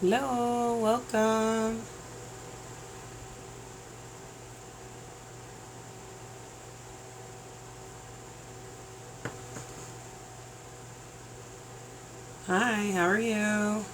Hello, welcome. Hi, how are you?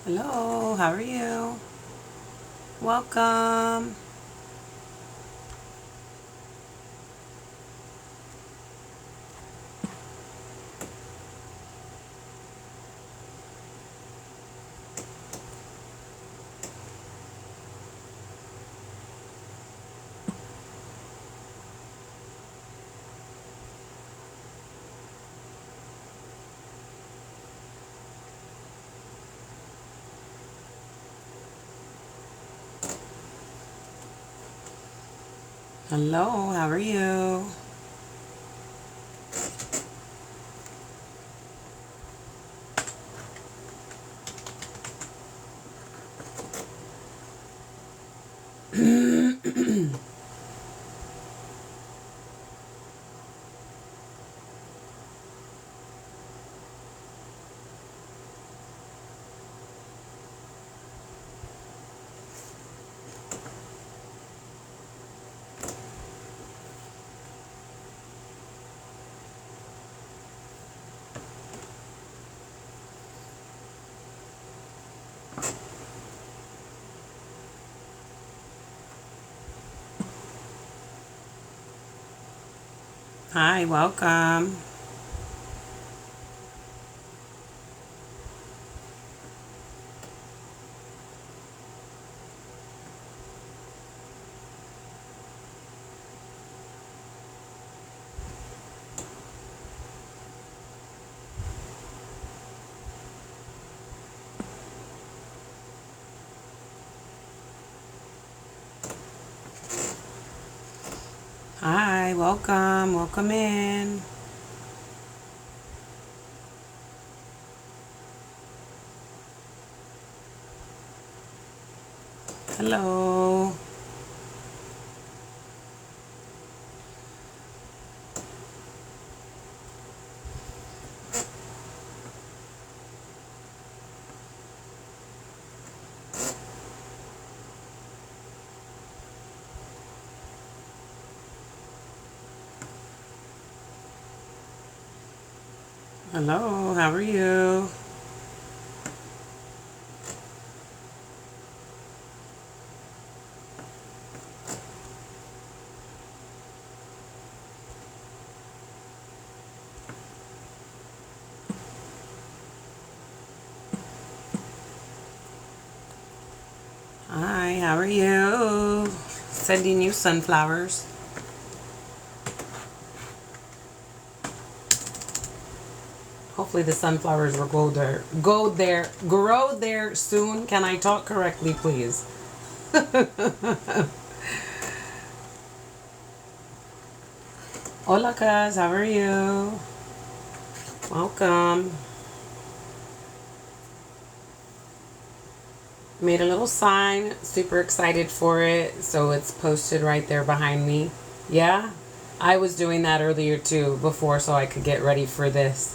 Hello, how are you? Welcome. Hello, how are you? Hi, welcome. Hi, welcome. Welcome in. Hello. Hello, how are you? Hi, how are you? Sending you sunflowers. Hopefully the sunflowers will grow there soon. Can I talk correctly, please? Hola, cuz. How are you? Welcome. Made a little sign. Super excited for it. So it's posted right there behind me. Yeah? I was doing that earlier too, before, so I could get ready for this.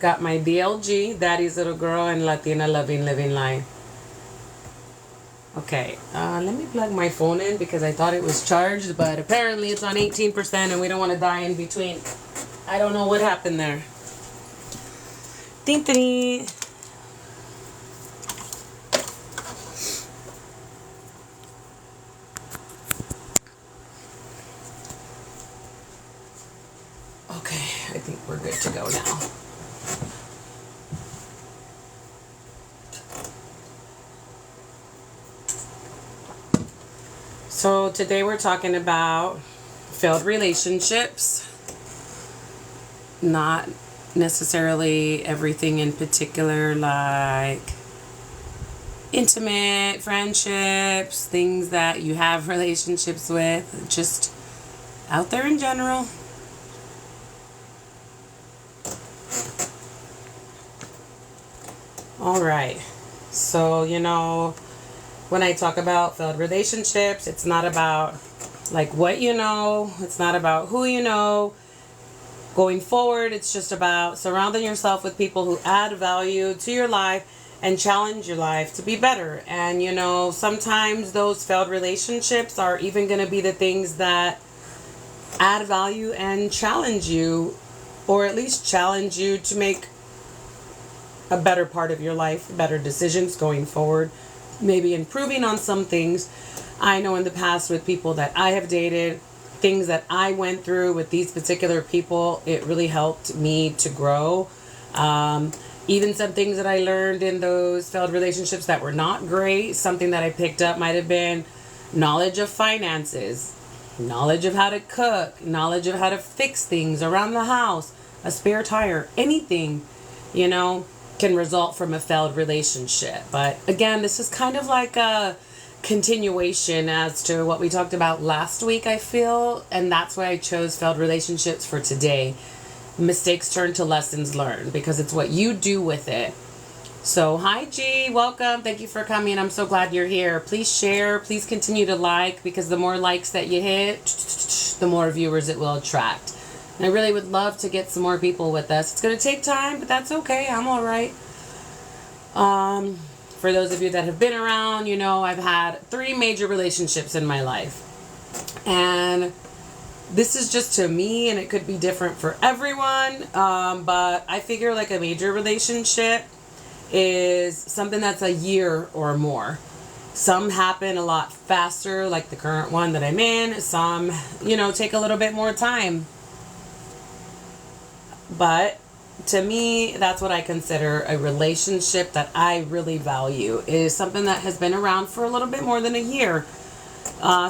Got my DLG, Daddy's Little Girl, and Latina Loving Living Life. Okay, let me plug my phone in because I thought it was charged, but apparently it's on 18% and we don't want to die in between. I don't know what happened there. Tintini. Okay, I think we're good to go now. So today we're talking about failed relationships. Not necessarily everything in particular, like intimate friendships, things that you have relationships with, just out there in general. All right. So, when I talk about failed relationships, it's not about like what you know, it's not about who you know. Going forward, it's just about surrounding yourself with people who add value to your life and challenge your life to be better. And sometimes those failed relationships are even going to be the things that add value and challenge you, or at least challenge you to make a better part of your life, better decisions going forward, maybe improving on some things. I know in the past with people that I have dated, things that I went through with these particular people, it really helped me to grow. Even some things that I learned in those failed relationships that were not great, something that I picked up might have been knowledge of finances, knowledge of how to cook, knowledge of how to fix things around the house, a spare tire, anything, can result from a failed relationship. But again, this is kind of like a continuation as to what we talked about last week, I feel, and that's why I chose failed relationships for today. Mistakes turn to lessons learned, because it's what you do with it. So hi G, welcome, thank you for coming. I'm so glad you're here. Please share, please continue to like, because the more likes that you hit, the more viewers it will attract. And I really would love to get some more people with us. It's going to take time, but that's okay. I'm all right. For those of you that have been around, I've had 3 major relationships in my life. And this is just to me, and it could be different for everyone. But I figure like a major relationship is something that's a year or more. Some happen a lot faster, like the current one that I'm in. Some, take a little bit more time. But to me, that's what I consider a relationship that I really value, is something that has been around for a little bit more than a year.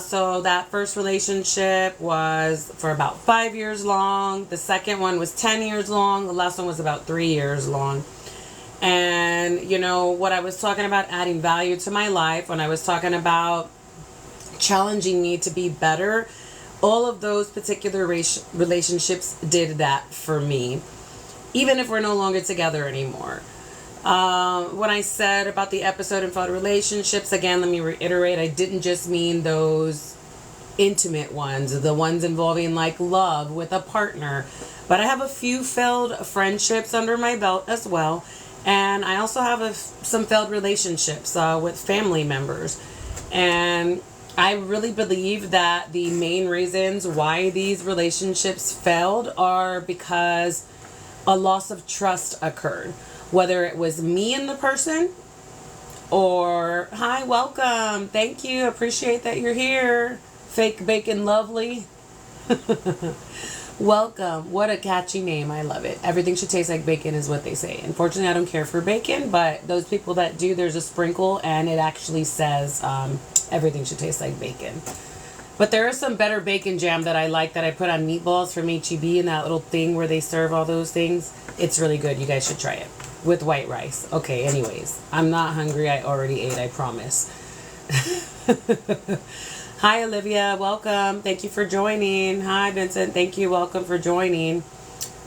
So that first relationship was for about 5 years long. The second one was 10 years long. The last one was about 3 years long. And, what I was talking about adding value to my life, when I was talking about challenging me to be better, all of those particular relationships did that for me, even if we're no longer together anymore. When I said about the episode and failed relationships, again, let me reiterate, I didn't just mean those intimate ones, the ones involving like love with a partner, but I have a few failed friendships under my belt as well. And I also have some failed relationships with family members. And I really believe that the main reasons why these relationships failed are because a loss of trust occurred. Whether it was me and the person, or hi, welcome, thank you, appreciate that you're here, fake bacon lovely. Welcome. What a catchy name. I love it. Everything should taste like bacon is what they say. Unfortunately, I don't care for bacon, but those people that do, there's a sprinkle and it actually says everything should taste like bacon. But there is some better bacon jam that I like that I put on meatballs from H-E-B, and that little thing where they serve all those things. It's really good. You guys should try it with white rice. Okay, anyways, I'm not hungry. I already ate, I promise. Hi, Olivia. Welcome. Thank you for joining. Hi, Vincent. Thank you. Welcome for joining.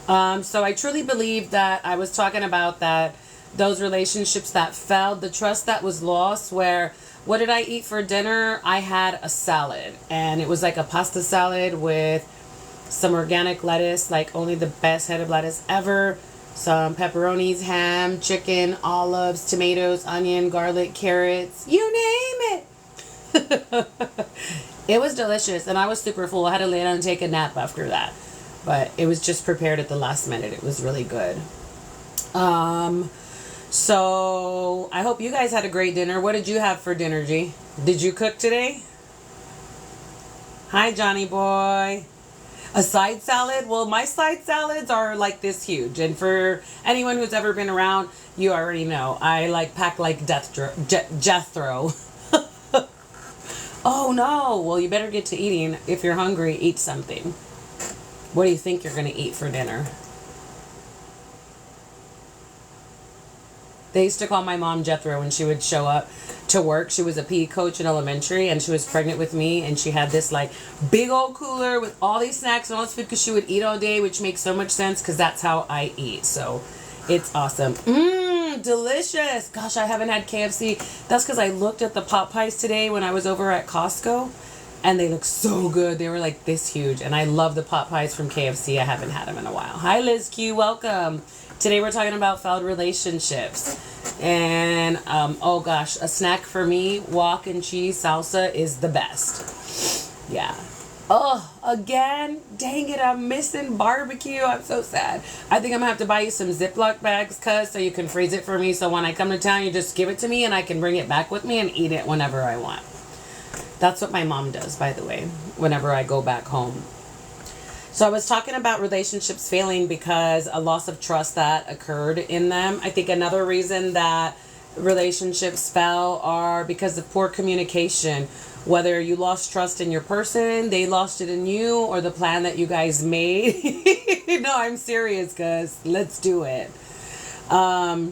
So I truly believe that I was talking about that, those relationships that failed, the trust that was lost, where what did I eat for dinner? I had a salad, and it was like a pasta salad with some organic lettuce, like only the best head of lettuce ever, some pepperonis, ham, chicken, olives, tomatoes, onion, garlic, carrots, you name it. It was delicious, and I was super full. I had to lay down and take a nap after that, but it was just prepared at the last minute. It was really good. So I hope you guys had a great dinner. What did you have for dinner, G? Did you cook today? Hi, Johnny boy. A side salad? Well, my side salads are like this huge. And for anyone who's ever been around, you already know. I pack like Jethro. Oh no! Well, you better get to eating. If you're hungry, eat something. What do you think you're going to eat for dinner? They used to call my mom Jethro when she would show up to work. She was a PE coach in elementary, and she was pregnant with me, and she had this like big old cooler with all these snacks and all this food because she would eat all day, which makes so much sense because that's how I eat. So it's awesome. Delicious. Gosh, I haven't had KFC. That's because I looked at the pot pies today when I was over at Costco, and they look so good. They were like this huge, and I love the pot pies from KFC. I haven't had them in a while. Hi, Liz Q. Welcome. Today we're talking about failed relationships. And, oh gosh, a snack for me, wok and cheese salsa is the best. Yeah. Oh, again? Dang it, I'm missing barbecue. I'm so sad. I think I'm going to have to buy you some Ziploc bags, cuz, so you can freeze it for me. So when I come to town, you just give it to me and I can bring it back with me and eat it whenever I want. That's what my mom does, by the way, whenever I go back home. So I was talking about relationships failing because a loss of trust that occurred in them. I think another reason that relationships fell are because of poor communication. Whether you lost trust in your person, they lost it in you, or the plan that you guys made. No, I'm serious, guys. Let's do it. A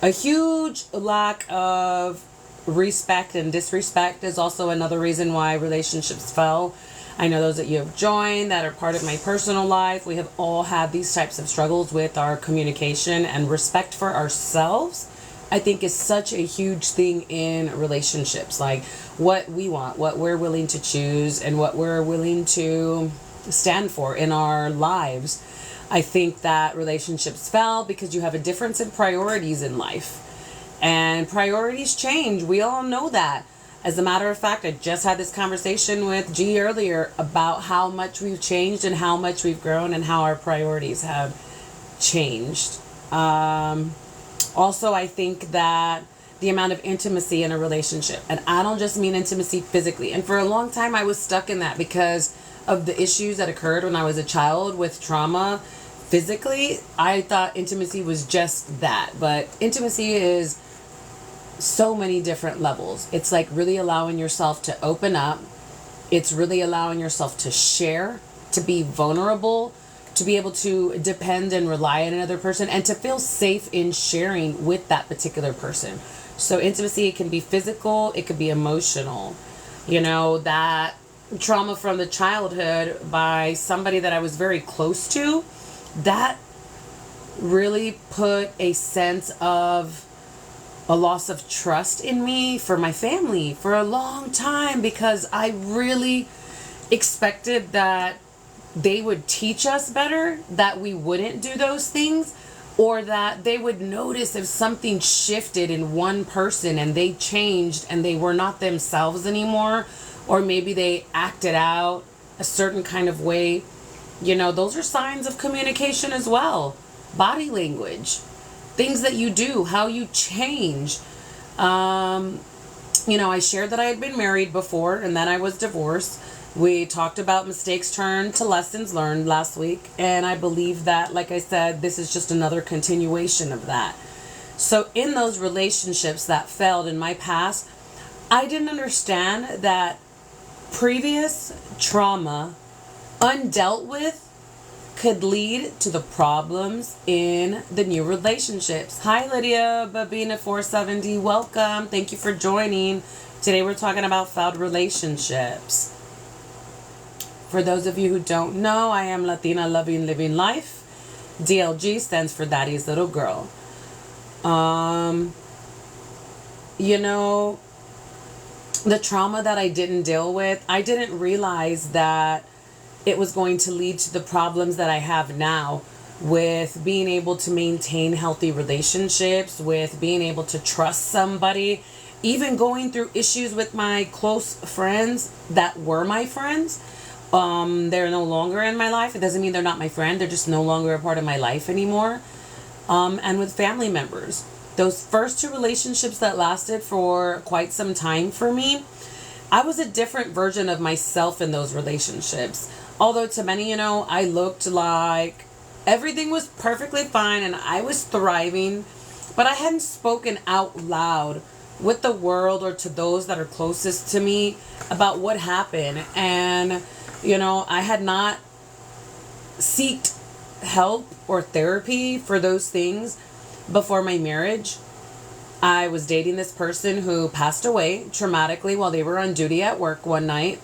huge lack of respect and disrespect is also another reason why relationships fell. I know those that you have joined that are part of my personal life. We have all had these types of struggles with our communication, and respect for ourselves, I think, is such a huge thing in relationships. Like what we want, what we're willing to choose, and what we're willing to stand for in our lives. I think that relationships fell because you have a difference in priorities in life. And priorities change. We all know that. As a matter of fact, I just had this conversation with G earlier about how much we've changed and how much we've grown and how our priorities have changed. Also, I think that the amount of intimacy in a relationship, and I don't just mean intimacy physically. And for a long time, I was stuck in that because of the issues that occurred when I was a child with trauma. Physically, I thought intimacy was just that. But intimacy is so many different levels. It's like really allowing yourself to open up. It's really allowing yourself to share, to be vulnerable, to be able to depend and rely on another person, and to feel safe in sharing with that particular person. So intimacy, it can be physical, it could be emotional. You know, that trauma from the childhood by somebody that I was very close to, that really put a sense of a loss of trust in me for my family for a long time, because I really expected that they would teach us better, that we wouldn't do those things, or that they would notice if something shifted in one person and they changed and they were not themselves anymore, or maybe they acted out a certain kind of way. You know, those are signs of communication as well. Body language, things that you do, how you change. You know, I shared that I had been married before and then I was divorced. We talked about mistakes turned to lessons learned last week. And I believe that, like I said, this is just another continuation of that. So in those relationships that failed in my past, I didn't understand that previous trauma, undealt with, could lead to the problems in the new relationships. Hi, Lydia, Babina470, welcome. Thank you for joining. Today we're talking about failed relationships. For those of you who don't know, I am Latina Loving Living Life. DLG stands for Daddy's Little Girl. You know, the trauma that I didn't deal with, I didn't realize that it was going to lead to the problems that I have now with being able to maintain healthy relationships, with being able to trust somebody, even going through issues with my close friends that were my friends. They're no longer in my life. It doesn't mean they're not my friend. They're just no longer a part of my life anymore. And with family members. Those first two relationships that lasted for quite some time for me, I was a different version of myself in those relationships. Although to many, you know, I looked like everything was perfectly fine and I was thriving, but I hadn't spoken out loud with the world or to those that are closest to me about what happened. And, I had not sought help or therapy for those things before my marriage. I was dating this person who passed away traumatically while they were on duty at work one night.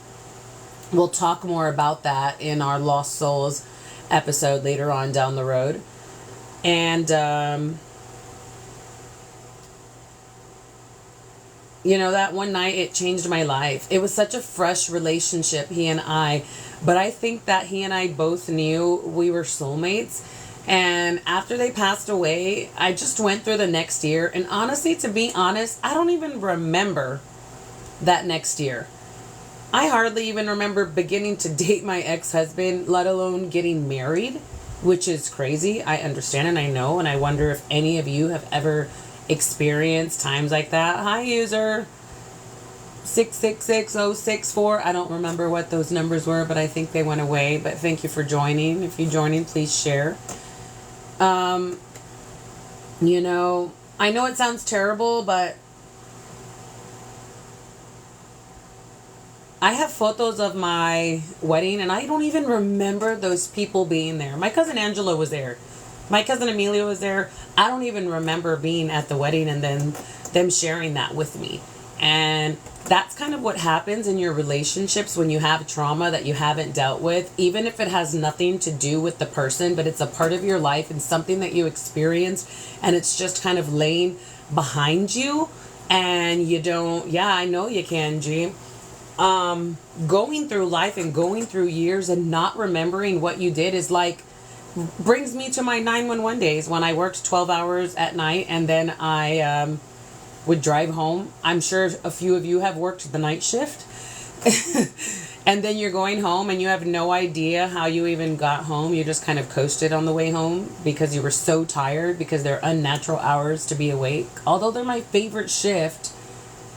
We'll talk more about that in our Lost Souls episode later on down the road. And, that one night it changed my life. It was such a fresh relationship, he and I. But I think that he and I both knew we were soulmates. And after they passed away, I just went through the next year. And honestly, to be honest, I don't even remember that next year. I hardly even remember beginning to date my ex-husband, let alone getting married, which is crazy. I understand and I know. And I wonder if any of you have ever experienced times like that. Hi, user 666064. I don't remember what those numbers were, but I think they went away. But thank you for joining. If you're joining, please share. I know it sounds terrible, but I have photos of my wedding and I don't even remember those people being there. My cousin Angela was there. My cousin Amelia was there. I don't even remember being at the wedding and then them sharing that with me. And that's kind of what happens in your relationships when you have trauma that you haven't dealt with, even if it has nothing to do with the person, but it's a part of your life and something that you experienced and it's just kind of laying behind you and you don't, I know you can, G. Going through life and going through years and not remembering what you did is like, brings me to my 911 days when I worked 12 hours at night and then I, would drive home. I'm sure a few of you have worked the night shift. And then you're going home and you have no idea how you even got home. You just kind of coasted on the way home because you were so tired because they're unnatural hours to be awake. Although they're my favorite shift,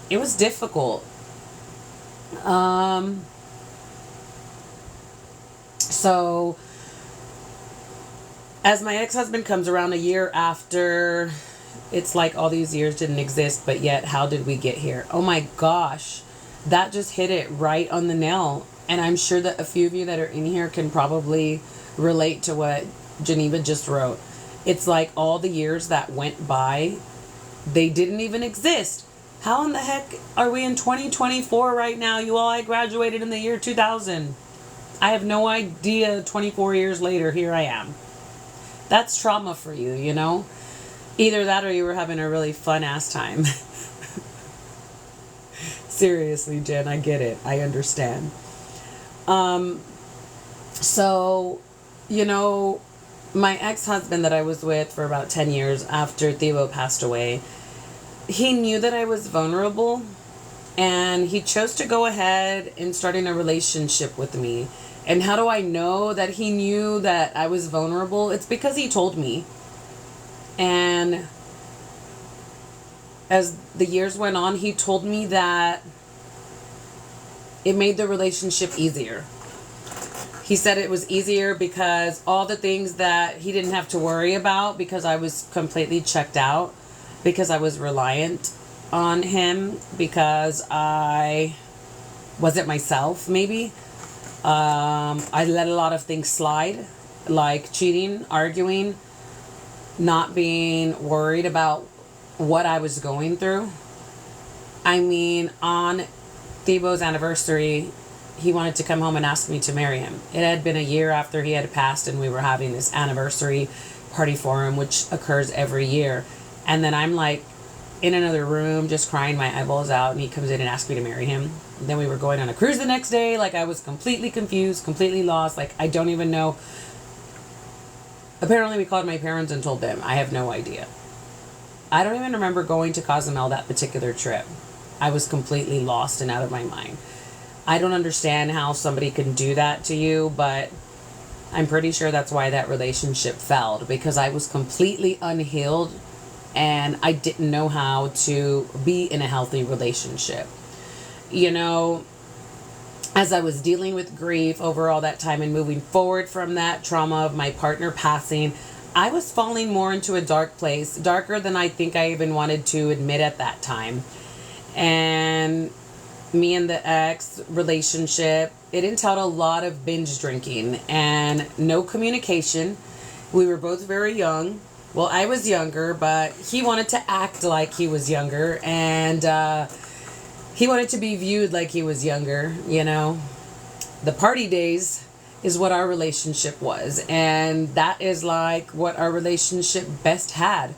it was difficult. So as my ex-husband comes around a year after, it's like all these years didn't exist, but yet how did we get here? Oh my gosh, that just hit it right on the nail. And I'm sure that a few of you that are in here can probably relate to what Geneva just wrote. It's like all the years that went by, they didn't even exist. How in the heck are we in 2024 right now? You all, I graduated in the year 2000. I have no idea 24 years later, here I am. That's trauma for you, Either that or you were having a really fun ass time. Seriously, Jen, I get it. I understand. So, my ex-husband that I was with for about 10 years after Thibaut passed away, he knew that I was vulnerable and he chose to go ahead and starting a relationship with me. And how do I know that he knew that I was vulnerable? It's because he told me. And as the years went on, he told me that it made the relationship easier. He said it was easier because all the things that he didn't have to worry about because I was completely checked out, because I was reliant on him, because I wasn't myself, maybe. I let a lot of things slide, like cheating, arguing, not being worried about what I was going through. I mean, on Thibaut's anniversary, he wanted to come home and ask me to marry him. It had been a year after he had passed and we were having this anniversary party for him, which occurs every year. And then I'm like in another room just crying my eyeballs out and he comes in and asks me to marry him. And then we were going on a cruise the next day. Like I was completely confused, completely lost. Like I don't even know. Apparently we called my parents and told them. I have no idea. I don't even remember going to Cozumel that particular trip. I was completely lost and out of my mind. I don't understand how somebody can do that to you, but I'm pretty sure that's why that relationship failed, because I was completely unhealed and I didn't know how to be in a healthy relationship. As I was dealing with grief over all that time and moving forward from that trauma of my partner passing, I was falling more into a dark place, darker than I think I even wanted to admit at that time. And me and the ex relationship, it entailed a lot of binge drinking and no communication. We were both very young. Well, I was younger, but he wanted to act like he was younger, and he wanted to be viewed like he was younger, you know. The party days is what our relationship was, and that is like what our relationship best had.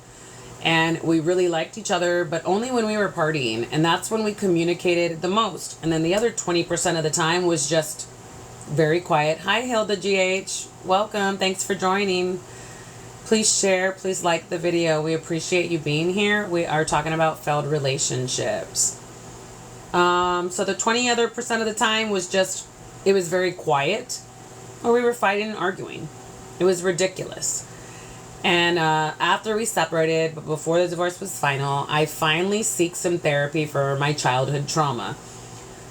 And we really liked each other, but only when we were partying, and that's when we communicated the most. And then the other 20% of the time was just very quiet. Hi, Hilda GH. Welcome. Thanks for joining. Please share. Please like the video. We appreciate you being here. We are talking about failed relationships. So the 20 other percent of the time was just, it was very quiet, or we were fighting and arguing. It was ridiculous. And after we separated, but before the divorce was final, I finally seek some therapy for my childhood trauma.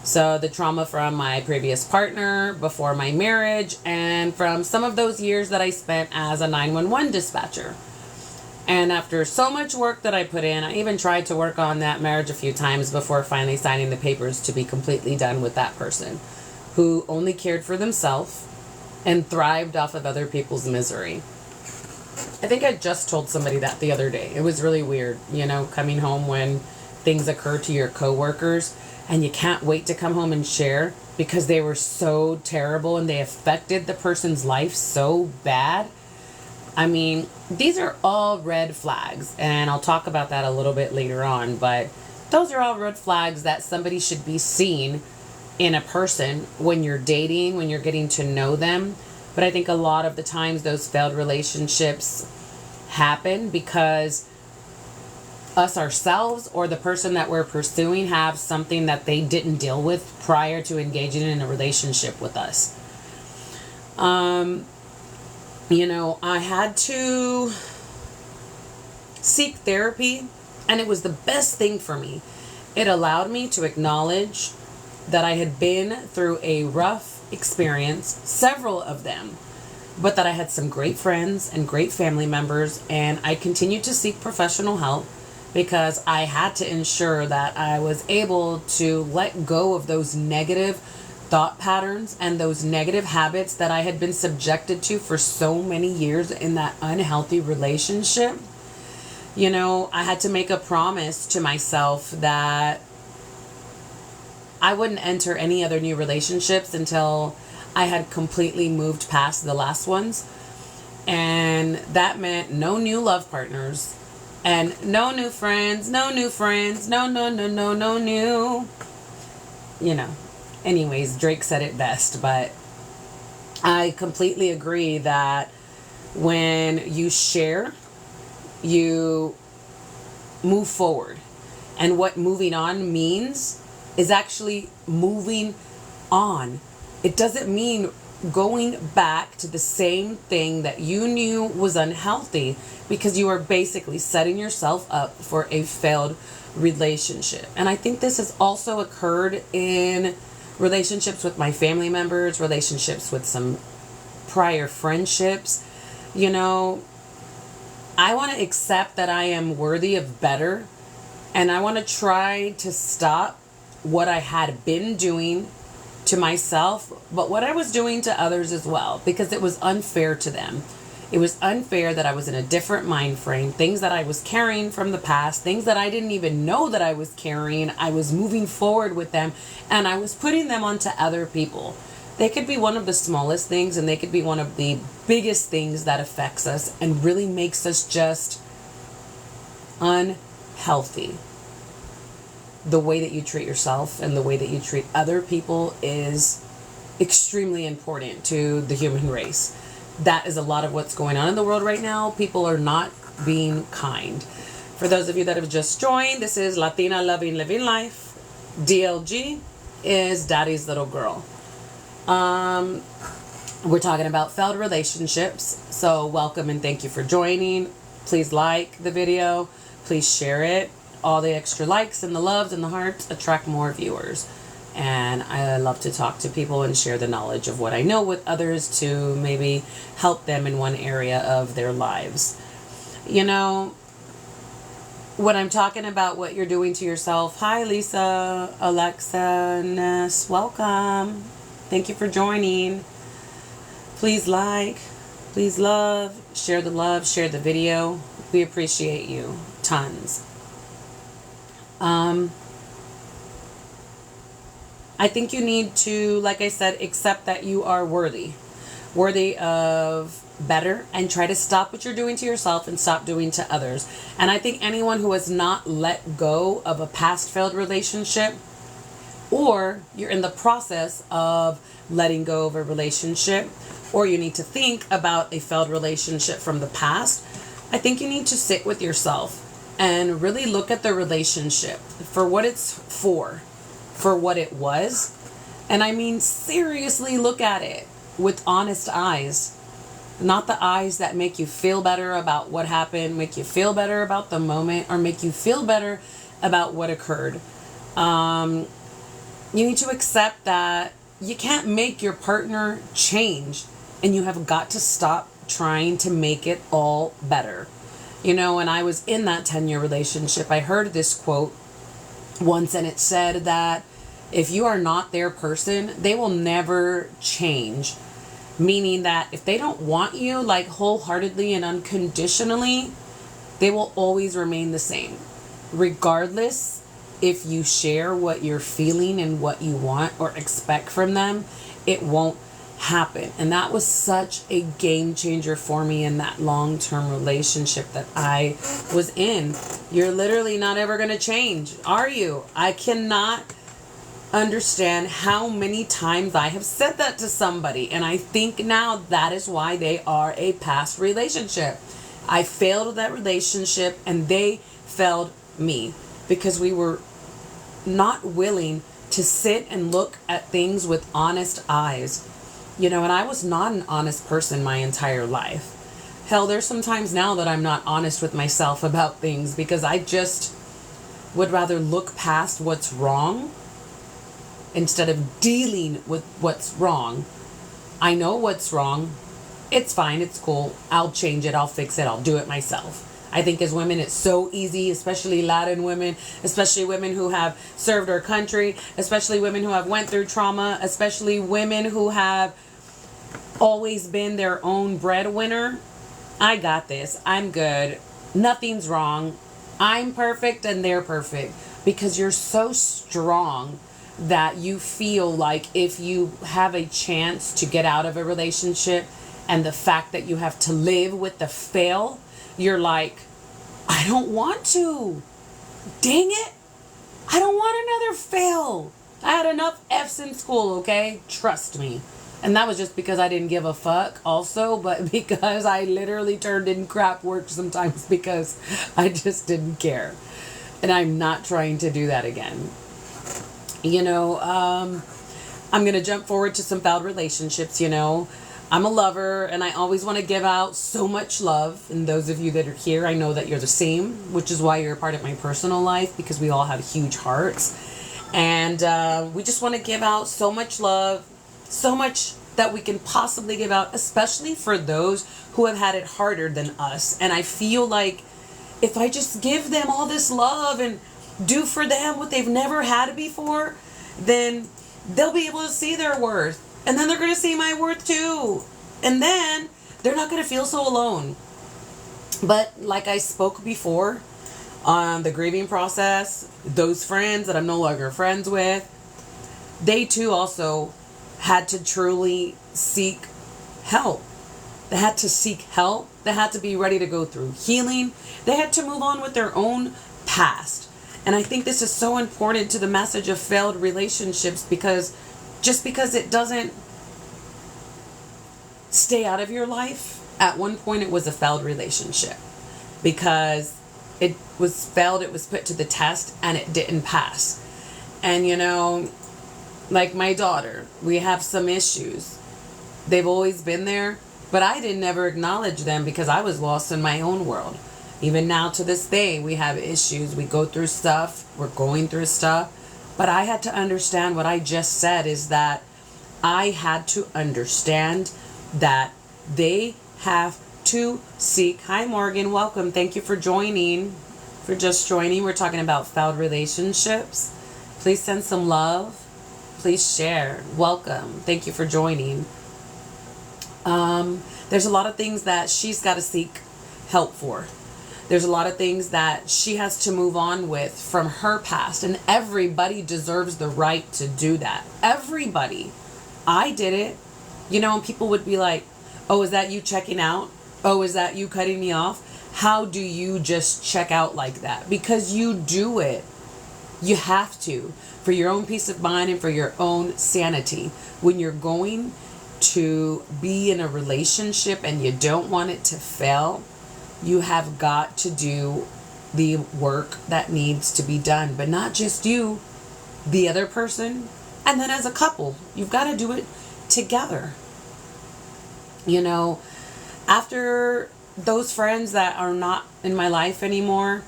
So the trauma from my previous partner, before my marriage, and from some of those years that I spent as a 911 dispatcher. And after so much work that I put in, I even tried to work on that marriage a few times before finally signing the papers to be completely done with that person who only cared for themselves and thrived off of other people's misery. I think I just told somebody that the other day. It was really weird, you know, coming home when things occur to your coworkers and you can't wait to come home and share because they were so terrible and they affected the person's life so bad. I mean, these are all red flags, and I'll talk about that a little bit later on, but those are all red flags that somebody should be seeing in a person when you're dating, when you're getting to know them. But I think a lot of the times those failed relationships happen because us ourselves or the person that we're pursuing have something that they didn't deal with prior to engaging in a relationship with us. You know, I had to seek therapy, and it was the best thing for me. It allowed me to acknowledge that I had been through a rough experience, several of them, but that I had some great friends and great family members, and I continued to seek professional help because I had to ensure that I was able to let go of those negative thought patterns and those negative habits that I had been subjected to for so many years in that unhealthy relationship. You know, I had to make a promise to myself that I wouldn't enter any other new relationships until I had completely moved past the last ones. And that meant no new love partners and no new friends, no new, you know. Anyways, Drake said it best, but I completely agree that when you share, you move forward. And what moving on means is actually moving on. It doesn't mean going back to the same thing that you knew was unhealthy, because you are basically setting yourself up for a failed relationship. And I think this has also occurred in relationships with my family members, relationships with some prior friendships. You know, I want to accept that I am worthy of better, and I want to try to stop what I had been doing to myself, but what I was doing to others as well, because it was unfair to them. It was unfair that I was in a different mind frame, things that I was carrying from the past, things that I didn't even know that I was carrying. I was moving forward with them, and I was putting them onto other people. They could be one of the smallest things, and they could be one of the biggest things that affects us and really makes us just unhealthy. The way that you treat yourself and the way that you treat other people is extremely important to the human race. That is a lot of what's going on in the world right now. People are not being kind. For those of you that have just joined, this is Latina Loving Living Life. DLG is Daddy's Little Girl. We're talking about failed relationships. So welcome and thank you for joining. Please like the video. Please share it. All the extra likes and the loves and the hearts attract more viewers. And I love to talk to people and share the knowledge of what I know with others to maybe help them in one area of their lives. You know, when I'm talking about what you're doing to yourself, hi Lisa, Alexa, Ness, welcome. Thank you for joining. Please like, please love, share the video. We appreciate you tons. I think you need to, like I said, accept that you are worthy of better, and try to stop what you're doing to yourself and stop doing to others. And I think anyone who has not let go of a past failed relationship, or you're in the process of letting go of a relationship, or you need to think about a failed relationship from the past, I think you need to sit with yourself and really look at the relationship for what it's for what it was. And I mean, seriously look at it with honest eyes. Not the eyes that make you feel better about what happened, make you feel better about the moment, or make you feel better about what occurred. You need to accept that you can't make your partner change, and you have got to stop trying to make it all better. You know, when I was in that 10-year relationship, I heard this quote once, and it said that if you are not their person, they will never change. Meaning that if they don't want you like wholeheartedly and unconditionally, they will always remain the same. Regardless if you share what you're feeling and what you want or expect from them, it won't happen. And that was such a game changer for me in that long-term relationship that I was in. You're literally not ever going to change, are you? I cannot understand how many times I have said that to somebody, and I think now that is why they are a past relationship. I failed that relationship and they failed me because we were not willing to sit and look at things with honest eyes. You know, and I was not an honest person my entire life. Hell, there's some times now that I'm not honest with myself about things because I just would rather look past what's wrong instead of dealing with what's wrong. I know what's wrong. It's fine. It's cool. I'll change it. I'll fix it. I'll do it myself. I think as women, it's so easy, especially Latin women, especially women who have served our country, especially women who have went through trauma, especially women who have always been their own breadwinner. I got this. I'm good. Nothing's wrong. I'm perfect and they're perfect. Because you're so strong that you feel like if you have a chance to get out of a relationship and the fact that you have to live with the fail, you're like, I don't want to. Dang it. I don't want another fail. I had enough F's in school, okay? Trust me. And that was just because I didn't give a fuck also, but because I literally turned in crap work sometimes because I just didn't care. And I'm not trying to do that again. You know, I'm going to jump forward to some failed relationships, you know. I'm a lover and I always want to give out so much love. And those of you that are here, I know that you're the same, which is why you're a part of my personal life, because we all have huge hearts. And we just want to give out so much love, so much that we can possibly give out, especially for those who have had it harder than us. And I feel like if I just give them all this love and do for them what they've never had before, then they'll be able to see their worth. And then they're going to see my worth too. And then they're not going to feel so alone. But like I spoke before on the grieving process, those friends that I'm no longer friends with, they too also had to truly seek help. They had to seek help. They had to be ready to go through healing. They had to move on with their own past. And I think this is so important to the message of failed relationships, because just because it doesn't stay out of your life, at one point it was a failed relationship. Because it was failed, it was put to the test, and it didn't pass. And you know, like my daughter, we have some issues. They've always been there, but I didn't ever acknowledge them because I was lost in my own world. Even now to this day, we have issues. We go through stuff. We're going through stuff. But I had to understand what I just said is that I had to understand that they have to seek. Hi, Morgan. Welcome. Thank you for joining for just joining. We're talking about failed relationships. Please send some love. Please share. Welcome. Thank you for joining. There's a lot of things that she's got to seek help for. There's a lot of things that she has to move on with from her past. And everybody deserves the right to do that. Everybody. I did it. You know, and people would be like, oh, is that you checking out? Oh, is that you cutting me off? How do you just check out like that? Because you do it. You have to. For your own peace of mind and for your own sanity. When you're going to be in a relationship and you don't want it to fail, you have got to do the work that needs to be done. But not just you, the other person, and then as a couple. You've got to do it together. You know, after those friends that are not in my life anymore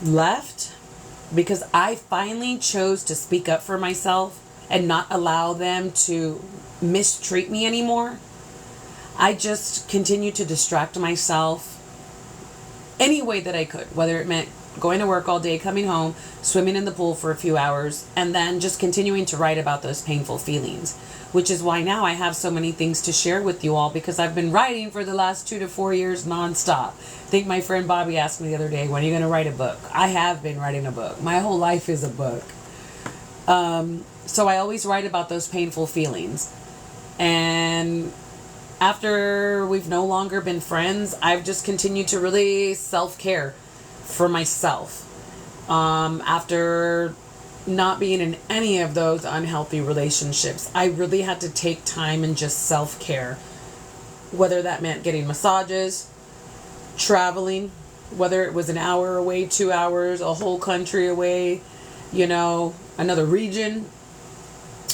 left, because I finally chose to speak up for myself and not allow them to mistreat me anymore, I just continued to distract myself any way that I could, whether it meant going to work all day, coming home, swimming in the pool for a few hours, and then just continuing to write about those painful feelings. Which is why now I have so many things to share with you all, because I've been writing for the last 2 to 4 years nonstop. I think my friend Bobby asked me the other day, when are you going to write a book? I have been writing a book. My whole life is a book. So I always write about those painful feelings. And after we've no longer been friends, I've just continued to really self-care for myself. After not being in any of those unhealthy relationships, I really had to take time and just self-care. Whether that meant getting massages, traveling, whether it was an hour away, 2 hours, a whole country away, you know, another region,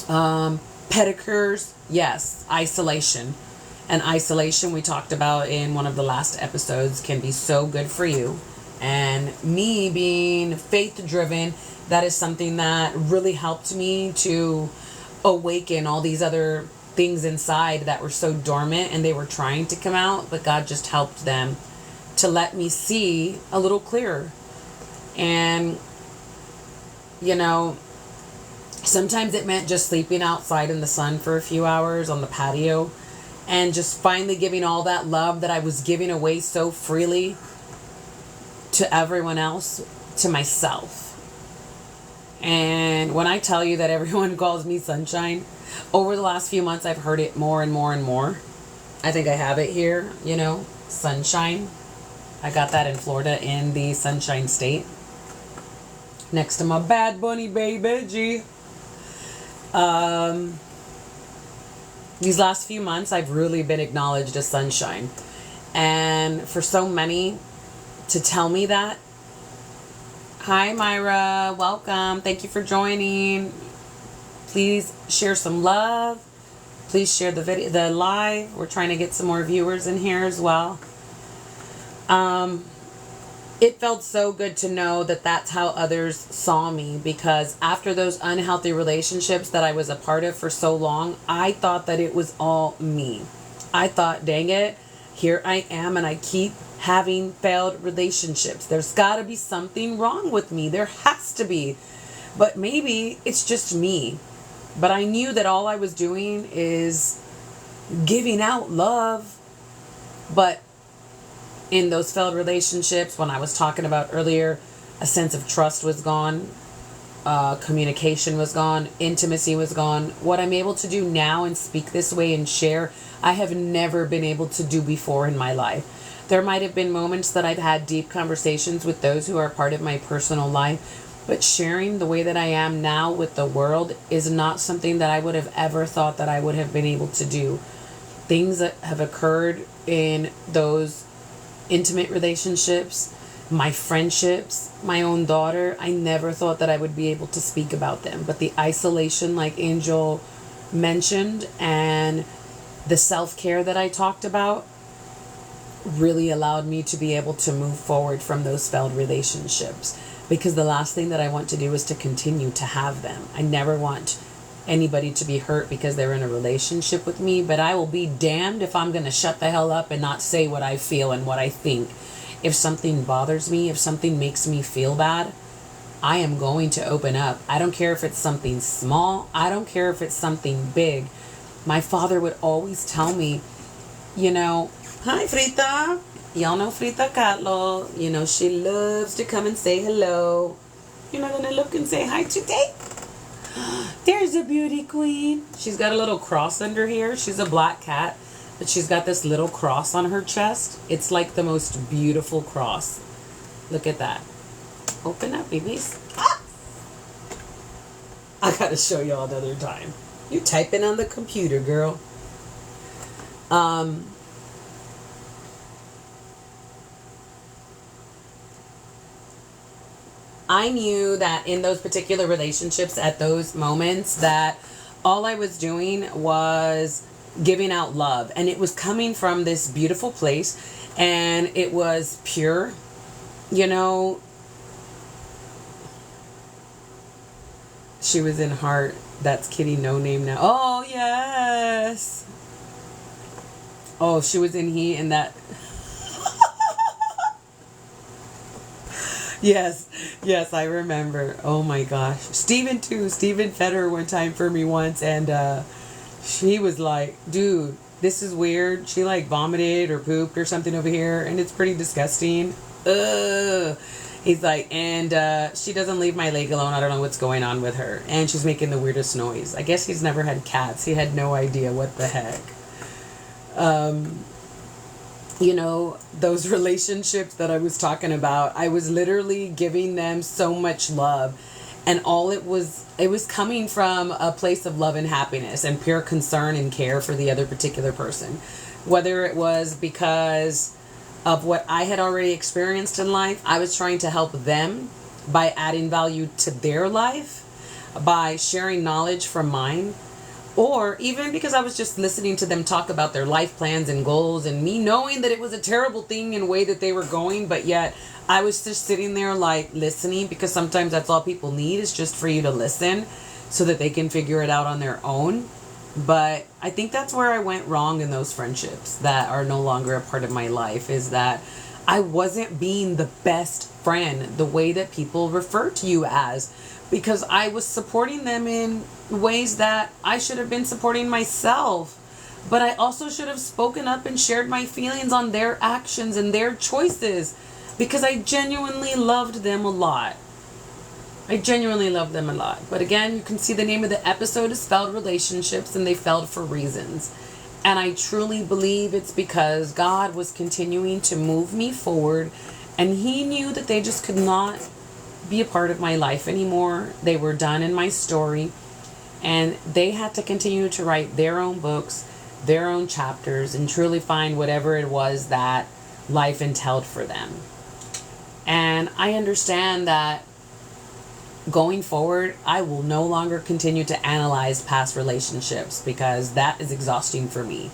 pedicures, yes, isolation. And isolation, we talked about in one of the last episodes, can be so good for you. And me being faith-driven, that is something that really helped me to awaken all these other things inside that were so dormant and they were trying to come out, but God just helped them to let me see a little clearer. And, you know, sometimes it meant just sleeping outside in the sun for a few hours on the patio and just finally giving all that love that I was giving away so freely to everyone else, to myself. And when I tell you that everyone calls me Sunshine, over the last few months I've heard it more and more and more. I think I have it here, you know, Sunshine. I got that in Florida, in the Sunshine State, next to my Bad Bunny baby G. These last few months I've really been acknowledged as Sunshine. And for so many to tell me that, hi Myra, welcome, thank you for joining. Please share some love. Please share the video, the live. We're trying to get some more viewers in here as well. It felt so good to know that that's how others saw me, because after those unhealthy relationships that I was a part of for so long, I thought that it was all me. I thought, dang it, here I am and I keep having failed relationships. There's got to be something wrong with me. There has to be. But maybe it's just me. But I knew that all I was doing is giving out love. But in those failed relationships, when I was talking about earlier, a sense of trust was gone. Communication was gone. Intimacy was gone. What I'm able to do now and speak this way and share, I have never been able to do before in my life. There might have been moments that I've had deep conversations with those who are part of my personal life, but sharing the way that I am now with the world is not something that I would have ever thought that I would have been able to do. Things that have occurred in those intimate relationships, my friendships, my own daughter, I never thought that I would be able to speak about them. But the isolation, like Angel mentioned, and the self-care that I talked about really allowed me to be able to move forward from those failed relationships. Because the last thing that I want to do is to continue to have them. I never want anybody to be hurt because they're in a relationship with me, but I will be damned if I'm going to shut the hell up and not say what I feel and what I think If something bothers me, if something makes me feel bad, I am going to open up. I don't care if it's something small. I don't care if it's something big. My father would always tell me, you know, hi, Frita. Y'all know Frita Catlo. You know, she loves to come and say hello. You're not going to look and say hi today? There's a beauty queen. She's got a little cross under here. She's a black cat, but she's got this little cross on her chest. It's like the most beautiful cross. Look at that. Open up, babies. Ah! I gotta show y'all another time. You typing on the computer, girl. I knew that in those particular relationships, at those moments, that all I was doing was giving out love. And it was coming from this beautiful place. And it was pure. You know, she was in heart. That's Kitty No Name now. Oh, yes. Oh, she was in he in that. Yes, I remember. Oh my gosh. Steven too. Steven fed her one time for me once, and she was like, dude, this is weird. She like vomited or pooped or something over here, and it's pretty disgusting. Ugh. He's like, and she doesn't leave my leg alone. I don't know what's going on with her. And she's making the weirdest noise. I guess he's never had cats. He had no idea what the heck. You know, those relationships that I was talking about, I was literally giving them so much love. And it was coming from a place of love and happiness and pure concern and care for the other particular person. Whether it was because of what I had already experienced in life, I was trying to help them by adding value to their life, by sharing knowledge from mine, or even because I was just listening to them talk about their life plans and goals, and me knowing that it was a terrible thing in a way that they were going, but yet I was just sitting there like listening, because sometimes that's all people need, is just for you to listen so that they can figure it out on their own. But I think that's where I went wrong in those friendships that are no longer a part of my life, is that I wasn't being the best friend the way that people refer to you as, because I was supporting them in ways that I should have been supporting myself. But I also should have spoken up and shared my feelings on their actions and their choices, because I genuinely loved them a lot. But again, you can see the name of the episode is Failed Relationships, and they failed for reasons. And I truly believe it's because God was continuing to move me forward, and He knew that they just could not be a part of my life anymore. They were done in my story, and they had to continue to write their own books, their own chapters, and truly find whatever it was that life entailed for them. And I understand that going forward, I will no longer continue to analyze past relationships, because that is exhausting for me.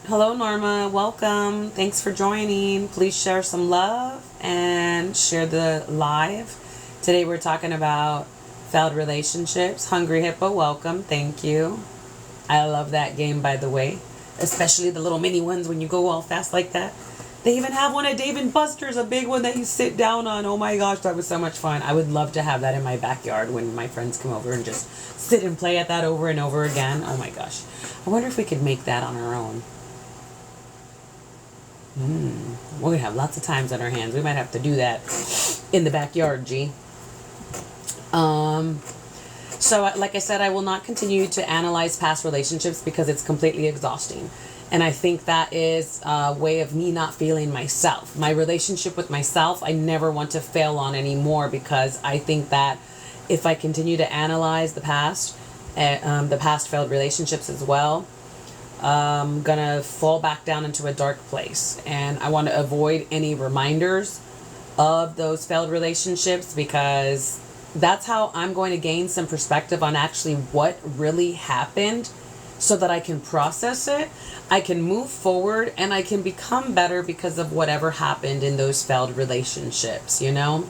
Hello, Norma. Welcome. Thanks for joining. Please share some love and share the live. Today we're talking about failed relationships. Hungry Hippo, welcome. Thank you. I love that game, by the way. Especially the little mini ones when you go all fast like that. They even have one at Dave & Buster's, a big one that you sit down on. Oh my gosh, that was so much fun. I would love to have that in my backyard when my friends come over and just sit and play at that over and over again. Oh my gosh. I wonder if we could make that on our own. We're going to have lots of times on our hands. We might have to do that in the backyard, G. So like I said, I will not continue to analyze past relationships because it's completely exhausting. And I think that is a way of me not feeling myself. My relationship with myself, I never want to fail on anymore, because I think that if I continue to analyze the past failed relationships as well, I'm going to fall back down into a dark place. And I want to avoid any reminders of those failed relationships, because that's how I'm going to gain some perspective on actually what really happened, so that I can process it, I can move forward, and I can become better because of whatever happened in those failed relationships, you know?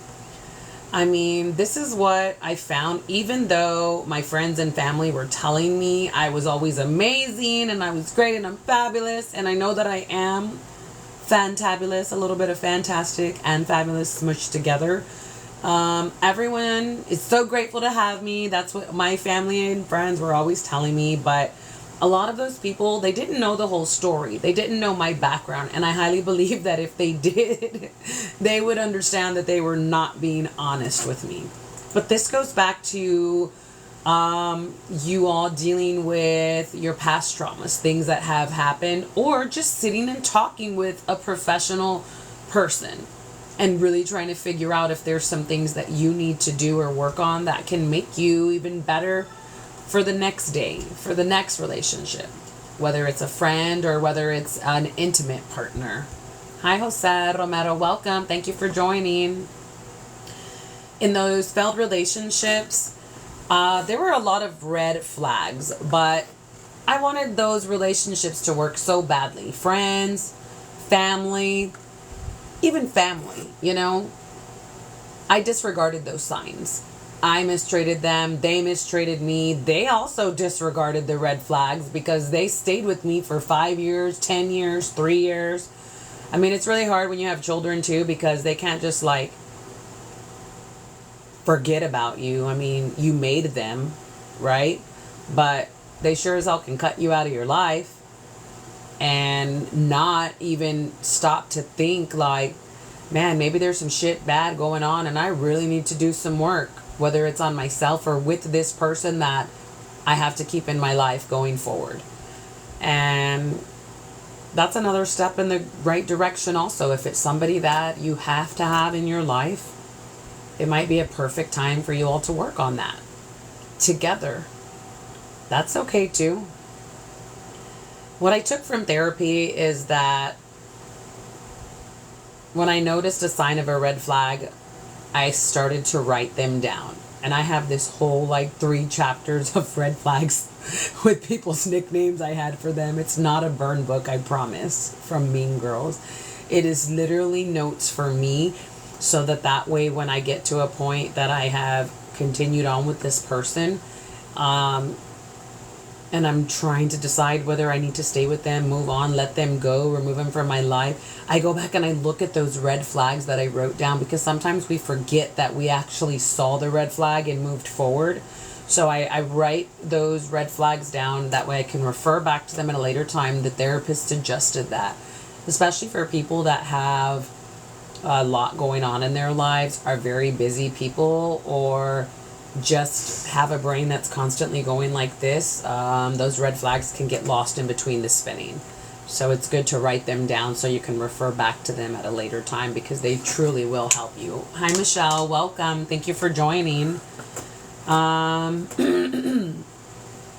I mean, this is what I found. Even though my friends and family were telling me I was always amazing and I was great and I'm fabulous, and I know that I am fantabulous, a little bit of fantastic and fabulous smushed together. Everyone is so grateful to have me. That's what my family and friends were always telling me. But a lot of those people, they didn't know the whole story. They didn't know my background. And I highly believe that if they did, they would understand that they were not being honest with me. But this goes back to you all dealing with your past traumas, things that have happened, or just sitting and talking with a professional person and really trying to figure out if there's some things that you need to do or work on that can make you even better for the next day, for the next relationship, whether it's a friend or whether it's an intimate partner. Hi, Jose Romero. Welcome. Thank you for joining. In those failed relationships, there were a lot of red flags, but I wanted those relationships to work so badly. Friends, family, even family, you know. I disregarded those signs. I mistreated them. They mistreated me. They also disregarded the red flags because they stayed with me for 5 years, 10 years, 3 years. I mean, it's really hard when you have children too because they can't just like forget about you. I mean, you made them, right? But they sure as hell can cut you out of your life and not even stop to think like, man, maybe there's some shit bad going on and I really need to do some work, whether it's on myself or with this person that I have to keep in my life going forward. And that's another step in the right direction also. If it's somebody that you have to have in your life, it might be a perfect time for you all to work on that together. That's okay too. What I took from therapy is that when I noticed a sign of a red flag, I started to write them down. And I have this whole like 3 chapters of red flags with people's nicknames I had for them. It's not a burn book, I promise, from Mean Girls. It is literally notes for me so that way when I get to a point that I have continued on with this person, and I'm trying to decide whether I need to stay with them, move on, let them go, remove them from my life, I go back and I look at those red flags that I wrote down because sometimes we forget that we actually saw the red flag and moved forward. So I write those red flags down. That way I can refer back to them at a later time. The therapist suggested that, especially for people that have a lot going on in their lives, are very busy people, or just have a brain that's constantly going like this. Those red flags can get lost in between the spinning. So it's good to write them down so you can refer back to them at a later time because they truly will help you. Hi, Michelle. Welcome. Thank you for joining.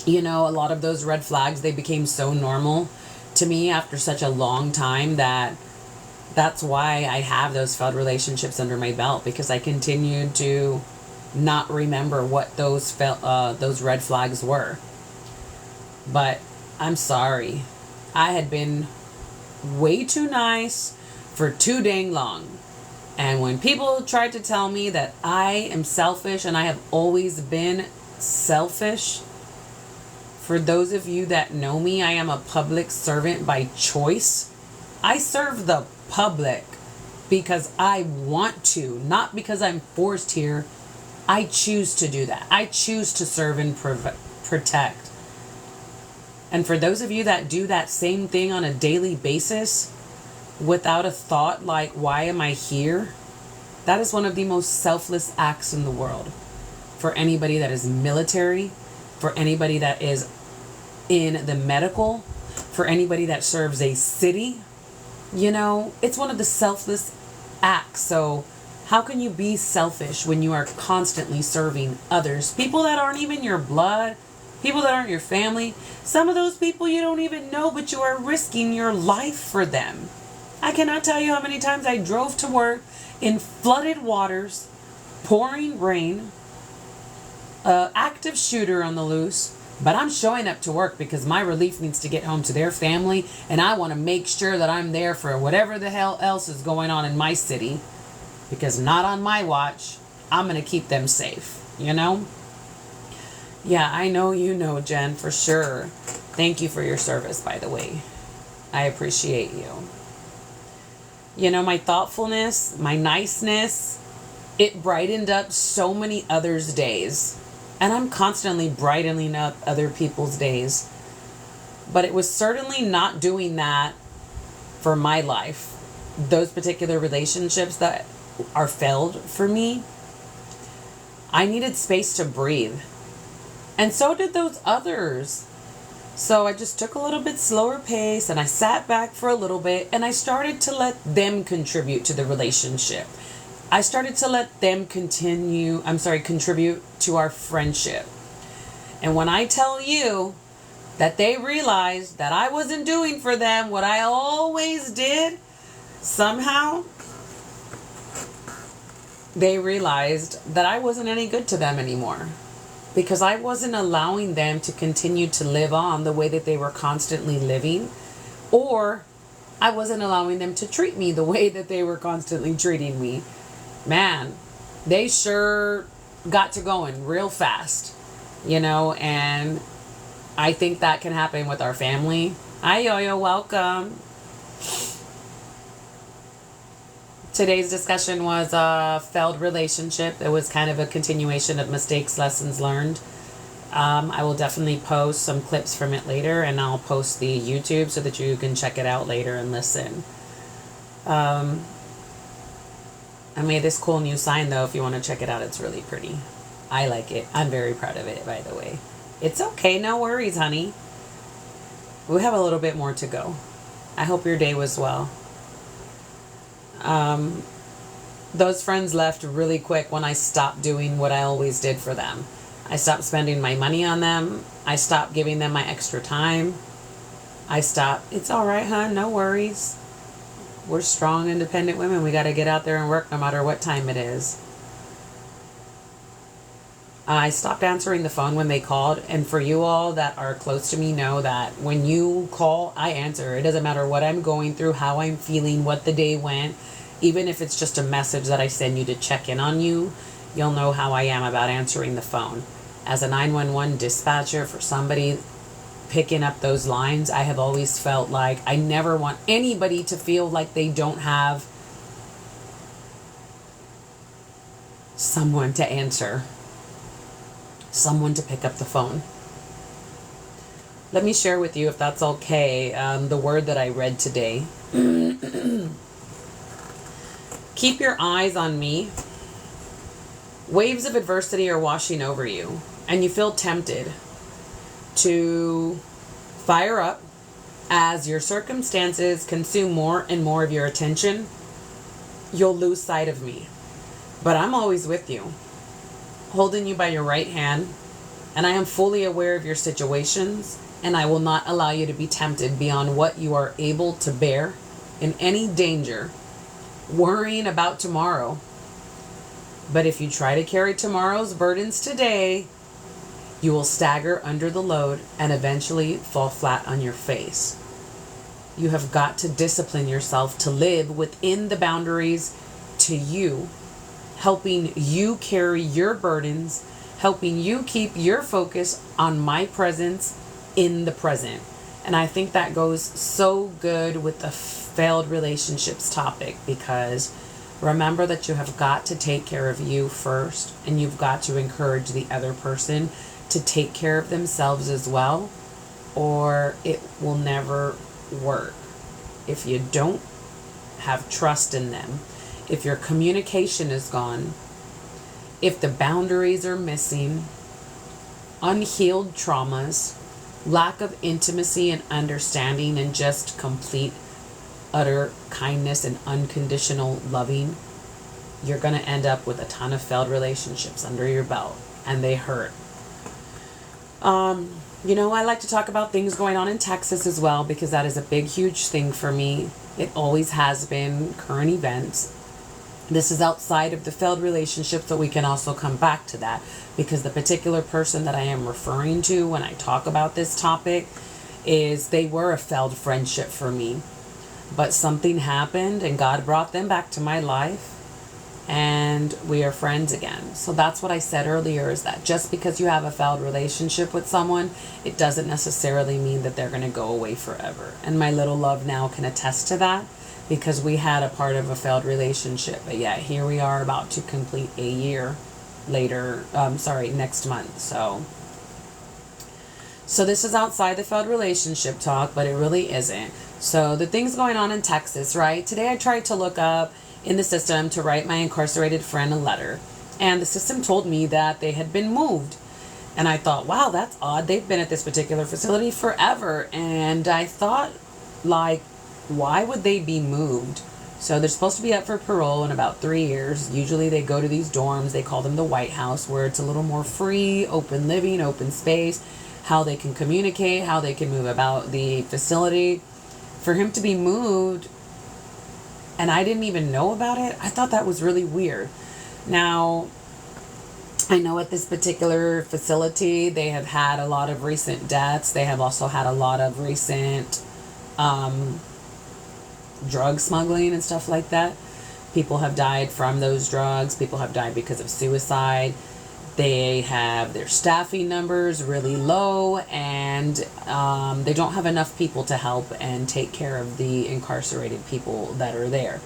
You know, a lot of those red flags, they became so normal to me after such a long time that's why I have those failed relationships under my belt, because I continued to not remember what those red flags were. But I'm sorry. I had been way too nice for too dang long. And when people tried to tell me that I am selfish, and I have always been selfish, for those of you that know me, I am a public servant by choice. I serve the public because I want to, not because I'm forced here. I choose to do that. I choose to serve and protect. And for those of you that do that same thing on a daily basis without a thought like, why am I here? That is one of the most selfless acts in the world. For anybody that is military, for anybody that is in the medical, for anybody that serves a city, you know, it's one of the selfless acts. So how can you be selfish when you are constantly serving others? People that aren't even your blood, people that aren't your family. Some of those people you don't even know, but you are risking your life for them. I cannot tell you how many times I drove to work in flooded waters, pouring rain, active shooter on the loose, but I'm showing up to work because my relief needs to get home to their family, and I want to make sure that I'm there for whatever the hell else is going on in my city, because not on my watch. I'm going to keep them safe, you know? Yeah, I know you know, Jen, for sure. Thank you for your service, by the way. I appreciate you. My thoughtfulness, my niceness, it brightened up so many others' days. And I'm constantly brightening up other people's days. But it was certainly not doing that for my life. Those particular relationships that are failed for me, I needed space to breathe. And so did those others. So I just took a little bit slower pace and I sat back for a little bit and I started to let them contribute to the relationship. I started to let them contribute to our friendship. And when I tell you that they realized that I wasn't doing for them what I always did, somehow they realized that I wasn't any good to them anymore. Because I wasn't allowing them to continue to live on the way that they were constantly living, or I wasn't allowing them to treat me the way that they were constantly treating me. Man, they sure got to going real fast, and I think that can happen with our family. Hi, Yo-Yo, welcome. Today's discussion was a failed relationship. It was kind of a continuation of mistakes, lessons learned. I will definitely post some clips from it later, and I'll post the YouTube so that you can check it out later and listen. I made this cool new sign, though. If you want to check it out, it's really pretty. I like it. I'm very proud of it, by the way. It's okay. No worries, honey. We have a little bit more to go. I hope your day was well. Those friends left really quick when I stopped doing what I always did for them. I stopped spending my money on them. I stopped giving them my extra time. It's all right, hon, no worries. We're strong, independent women. We got to get out there and work no matter what time it is. I stopped answering the phone when they called. And for you all that are close to me know that when you call, I answer. It doesn't matter what I'm going through, how I'm feeling, what the day went. Even if it's just a message that I send you to check in on you, you'll know how I am about answering the phone. As a 911 dispatcher for somebody picking up those lines, I have always felt like I never want anybody to feel like they don't have someone to answer, someone to pick up the phone. Let me share with you, if that's okay, the word that I read today. Keep your eyes on me. Waves of adversity are washing over you, and you feel tempted to fire up as your circumstances consume more and more of your attention. You'll lose sight of me, but I'm always with you, holding you by your right hand, and I am fully aware of your situations, and I will not allow you to be tempted beyond what you are able to bear in any danger, worrying about tomorrow. But if you try to carry tomorrow's burdens today, you will stagger under the load and eventually fall flat on your face. You have got to discipline yourself to live within the boundaries to you, helping you carry your burdens, helping you keep your focus on my presence in the present. And I think that goes so good with the failed relationships topic, because remember that you have got to take care of you first, and you've got to encourage the other person to take care of themselves as well, or it will never work. If you don't have trust in them, if your communication is gone, if the boundaries are missing, unhealed traumas, lack of intimacy and understanding, and just complete utter kindness and unconditional loving, you're going to end up with a ton of failed relationships under your belt, and they hurt. I like to talk about things going on in Texas as well, because that is a big, huge thing for me. It always has been. Current events. This is outside of the failed relationship, so we can also come back to that, because the particular person that I am referring to when I talk about this topic they were a failed friendship for me. But something happened and God brought them back to my life, and we are friends again. So that's what I said earlier, is that just because you have a failed relationship with someone, it doesn't necessarily mean that they're going to go away forever. And my little love now can attest to that, because we had a part of a failed relationship. But yeah, here we are about to complete a year later. Next month. So this is outside the failed relationship talk, but it really isn't. So the things going on in Texas, right? Today I tried to look up in the system to write my incarcerated friend a letter. And the system told me that they had been moved. And I thought, wow, that's odd. They've been at this particular facility forever. And I thought, like, why would they be moved? So they're supposed to be up for parole in about 3 years. Usually they go to these dorms. They call them the White House, where it's a little more free, open living, open space, how they can communicate, how they can move about the facility. For him to be moved, and I didn't even know about it, I thought that was really weird. Now, I know at this particular facility, they have had a lot of recent deaths. They have also had a lot of recent drug smuggling and stuff like that. People have died from those drugs. People have died because of suicide. They have their staffing numbers really low, and they don't have enough people to help and take care of the incarcerated people that are there.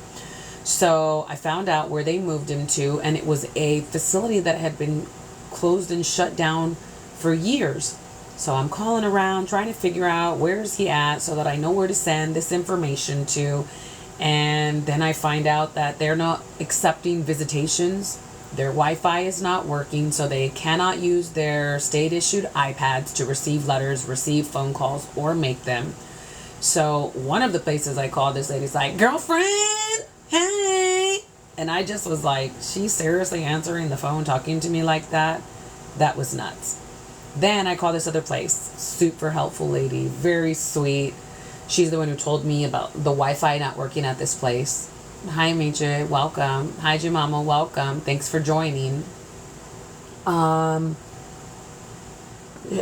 So I found out where they moved him to, and it was a facility that had been closed and shut down for years. So I'm calling around trying to figure out where is he at so that I know where to send this information to. And then I find out that they're not accepting visitations. Their Wi-Fi is not working, so they cannot use their state-issued iPads to receive letters, receive phone calls, or make them. So one of the places I called, this lady's like, girlfriend, hey. And I just was like, she's seriously answering the phone, talking to me like that? That was nuts. Then I called this other place, super helpful lady, very sweet. She's the one who told me about the Wi-Fi not working at this place. Hi, Meche, welcome. Hi, Jemama, welcome. Thanks for joining.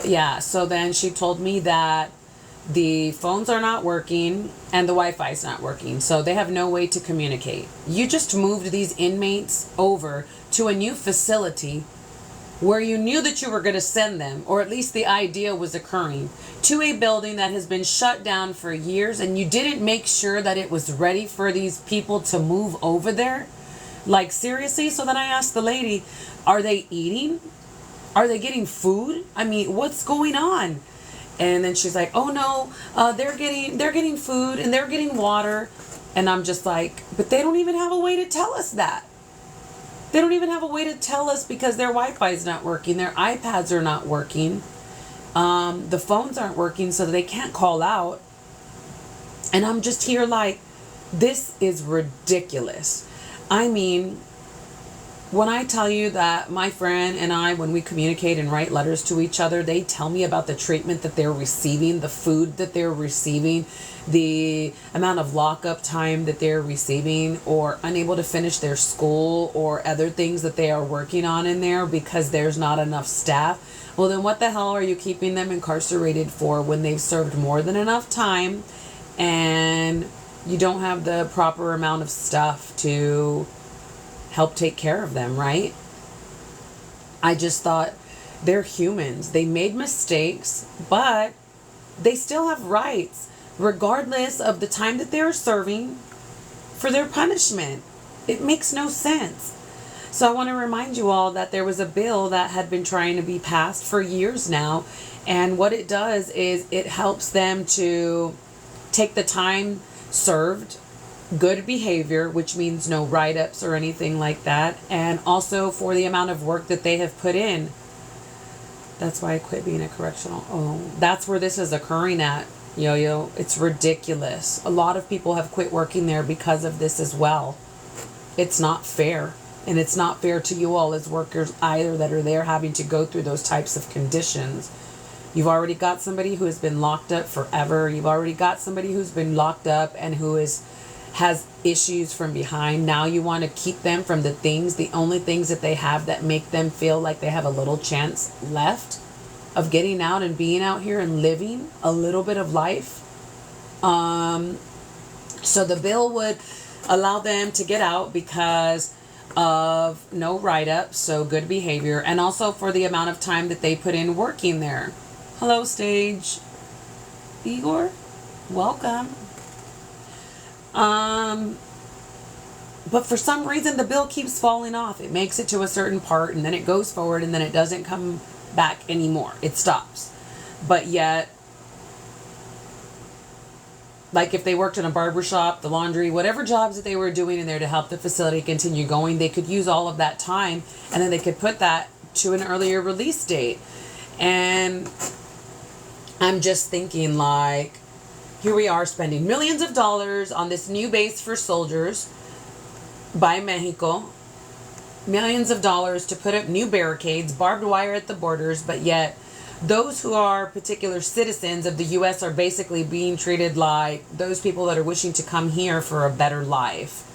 Yeah, so then she told me that the phones are not working and the Wi-Fi is not working, so they have no way to communicate. You just moved these inmates over to a new facility where you knew that you were going to send them, or at least the idea was occurring, to a building that has been shut down for years, and you didn't make sure that it was ready for these people to move over there? Like, seriously? So then I asked the lady, are they eating? Are they getting food? I mean, what's going on? And then she's like, oh no, they're getting food and they're getting water. And I'm just like, but they don't even have a way to tell us that. They don't even have a way to tell us because their Wi-Fi is not working. Their iPads are not working. The phones aren't working, so they can't call out. And I'm just here like, this is ridiculous. I mean, when I tell you that my friend and I, when we communicate and write letters to each other, they tell me about the treatment that they're receiving, the food that they're receiving, the amount of lockup time that they're receiving, or unable to finish their school or other things that they are working on in there because there's not enough staff. Well, then what the hell are you keeping them incarcerated for when they've served more than enough time and you don't have the proper amount of stuff to help take care of them, right? I just thought, they're humans. They made mistakes, but they still have rights, regardless of the time that they're serving for their punishment. It makes no sense. So I want to remind you all that there was a bill that had been trying to be passed for years now, and what it does is it helps them to take the time served, good behavior, which means no write-ups or anything like that, and also for the amount of work that they have put in. That's why I quit being a correctional. Oh, that's where this is occurring at, Yo-Yo. It's ridiculous. A lot of people have quit working there because of this as well. It's not fair. And it's not fair to you all as workers either that are there having to go through those types of conditions. You've already got somebody who has been locked up forever. You've already got somebody who's been locked up and who has issues from behind. Now you want to keep them from the only things that they have that make them feel like they have a little chance left of getting out and being out here and living a little bit of life. So the bill would allow them to get out because of no write-up, so good behavior, and also for the amount of time that they put in working there. Hello, Stage. Igor, welcome. Um, but for some reason, the bill keeps falling off. It makes it to a certain part, and then it goes forward, and then it doesn't come back anymore. It stops. But yet, like if they worked in a barber shop, the laundry, whatever jobs that they were doing in there to help the facility continue going, they could use all of that time, and then they could put that to an earlier release date. And I'm just thinking, like, here we are spending millions of dollars on this new base for soldiers by Mexico. Millions of dollars to put up new barricades, barbed wire at the borders, but yet those who are particular citizens of the U.S. are basically being treated like those people that are wishing to come here for a better life.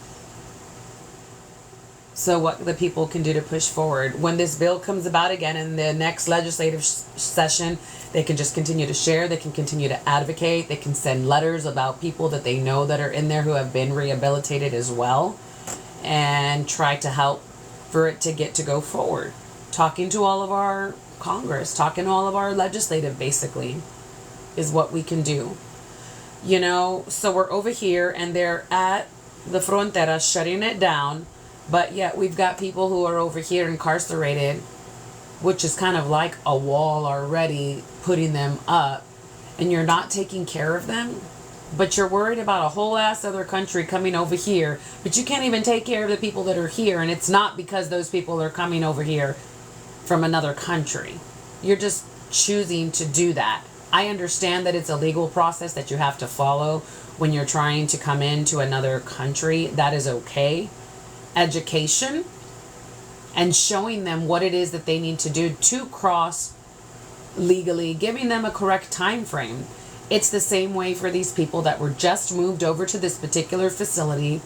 So what the people can do to push forward. When this bill comes about again in the next legislative session, they can just continue to share. They can continue to advocate. They can send letters about people that they know that are in there who have been rehabilitated as well, and try to help for it to get to go forward. Talking to all of our Congress, talking to all of our legislative, basically, is what we can do. You know, so we're over here and they're at the frontera shutting it down, but yet we've got people who are over here incarcerated, which is kind of like a wall already, putting them up, and you're not taking care of them, but you're worried about a whole ass other country coming over here, but you can't even take care of the people that are here, and it's not because those people are coming over here from another country. You're just choosing to do that. I understand that it's a legal process that you have to follow when you're trying to come into another country. That is okay. Education and showing them what it is that they need to do to cross legally, giving them a correct time frame. It's the same way for these people that were just moved over to this particular facility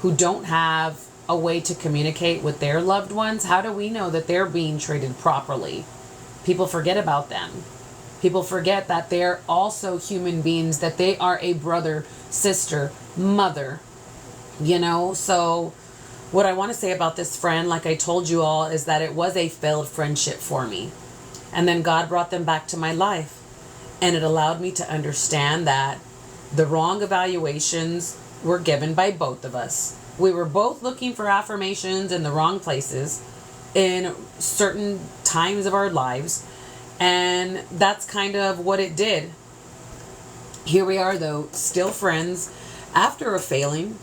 who don't have a way to communicate with their loved ones. How do we know that they're being treated properly? People forget about them. People forget that they're also human beings, that they are a brother, sister, mother, you know? So what I want to say about this friend, like I told you all, is that it was a failed friendship for me. And then God brought them back to my life. And it allowed me to understand that the wrong evaluations were given by both of us. We were both looking for affirmations in the wrong places in certain times of our lives. And that's kind of what it did. Here we are, though, still friends after a failing.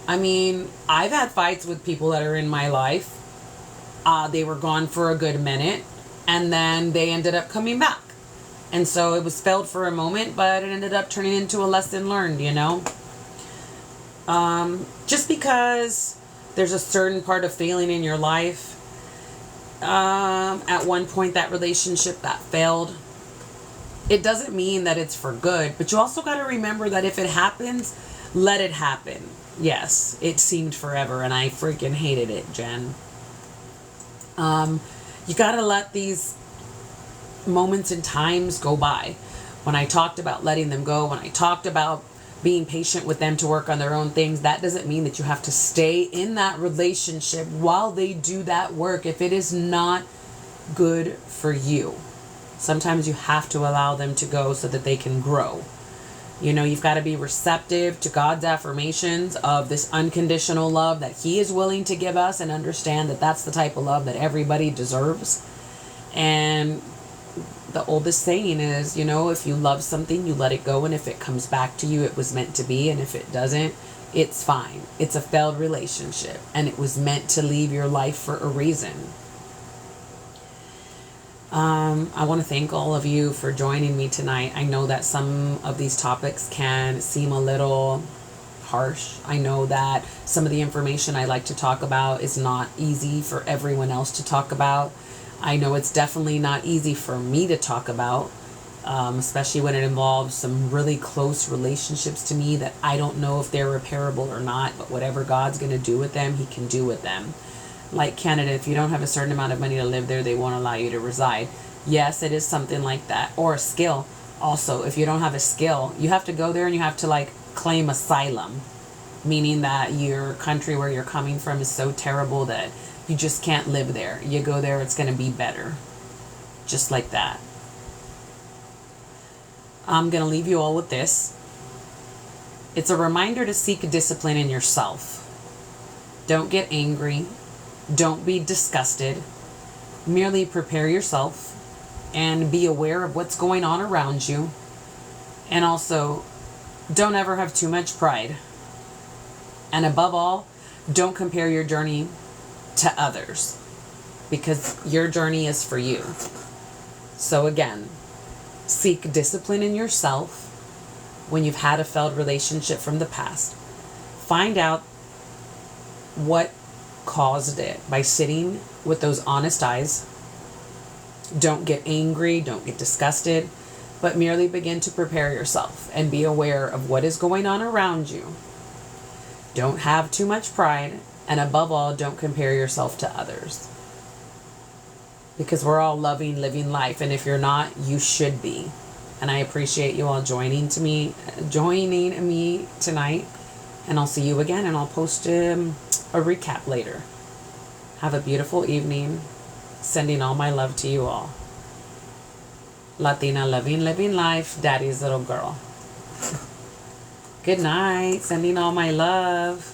I mean, I've had fights with people that are in my life. They were gone for a good minute, and then they ended up coming back. And so it was failed for a moment, but it ended up turning into a lesson learned, you know? Just because there's a certain part of failing in your life, at one point that relationship that failed, it doesn't mean that it's for good. But you also got to remember that if it happens, let it happen. Yes, it seemed forever, and I freaking hated it, Jen. You got to let these moments and times go by. When I talked about letting them go, when I talked about being patient with them to work on their own things, that doesn't mean that you have to stay in that relationship while they do that work if it is not good for you. Sometimes you have to allow them to go so that they can grow. You know, you've got to be receptive to God's affirmations of this unconditional love that He is willing to give us, and understand that that's the type of love that everybody deserves. And the oldest saying is, you know, if you love something, you let it go. And if it comes back to you, it was meant to be. And if it doesn't, it's fine. It's a failed relationship, and it was meant to leave your life for a reason. I want to thank all of you for joining me tonight. I know that some of these topics can seem a little harsh. I know that some of the information I like to talk about is not easy for everyone else to talk about. I know it's definitely not easy for me to talk about, especially when it involves some really close relationships to me that I don't know if they're repairable or not, but whatever God's going to do with them, He can do with them. Like Canada, if you don't have a certain amount of money to live there, they won't allow you to reside. Yes, it is something like that. Or a skill. Also, if you don't have a skill, you have to go there and you have to like claim asylum, meaning that your country where you're coming from is so terrible that you just can't live there. You go there, it's going to be better. Just like that. I'm going to leave you all with this. It's a reminder to seek discipline in yourself. Don't get angry. Don't be disgusted. Merely prepare yourself and be aware of what's going on around you. And also, don't ever have too much pride. And above all, don't compare your journey to others, because your journey is for you. So again, seek discipline in yourself when you've had a failed relationship from the past. Find out what caused it by sitting with those honest eyes. Don't get angry, don't get disgusted, but merely begin to prepare yourself and be aware of what is going on around you. Don't have too much pride, and above all, don't compare yourself to others. Because we're all loving, living life, and if you're not, you should be. And I appreciate you all joining me tonight. And I'll see you again, and I'll post a recap later. Have a beautiful evening. Sending all my love to you all. Latina loving, living life, Daddy's little girl. Good night. Sending all my love.